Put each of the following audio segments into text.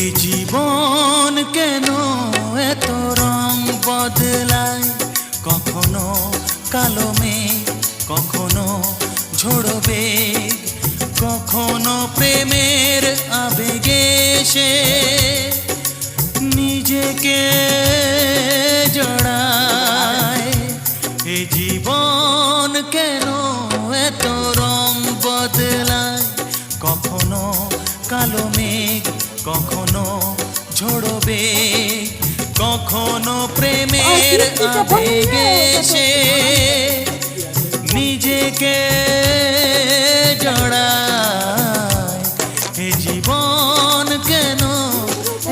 এই জীবন কেন এত রং বদলায়, কখনো কালো মেঘ, কখনো ঝোড়ো বেগ, কখনো প্রেমের আবেগে সে নিজেকে জড়ায়। এই জীবন কেন এত রং বদলায়, কখনো কালো মেঘ, কখনো ঝোড়ো বেগ, কখনো প্রেমের আবেগে সে নিজেকে জড়ায়। এ জীবন কেন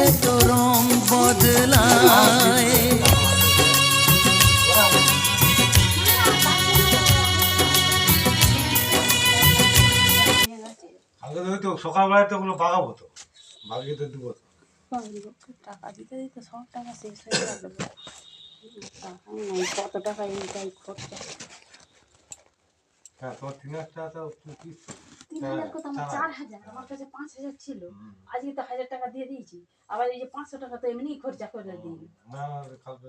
এত রং বদলায়। আগে তো সকালবেলায় তো ওগুলো বাগাবো, তো বাগিয়ে তো দেবো। টাকা দিতে দিতে সব টাকা শেষ হয়ে যাবে। টাকাই নেই, কত টাকা এইটাই খরচা। হ্যাঁ, তোমার 3,000 টাকা তো কিস্তি। 3,000 কত, আমার 4,000, আমার কাছে 5,000 ছিল। আজকে তো 1,000 টাকা দিয়ে দিয়েছি, আবার এই যে 500 টাকা তো এমনি খরচা করে দিই। না কালকে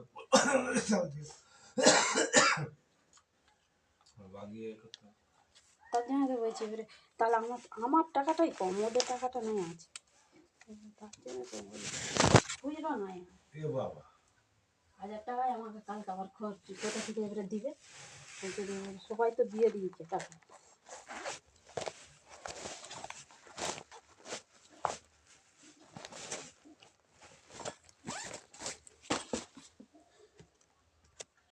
বাগিয়ে করতে হবে। তার জন্য তো বলছি এবারে, তাহলে আমার টাকাটাই কম, ওদের টাকাটা নেই আছে। তার জন্য তো বলি খুচরো নয়। এ বাবা, 1,000 টাকায় আমাকে কালকে আবার খরচ কোথা থেকে এবারে দিবে। সবাই তো দিয়ে দিয়েছে টাকা।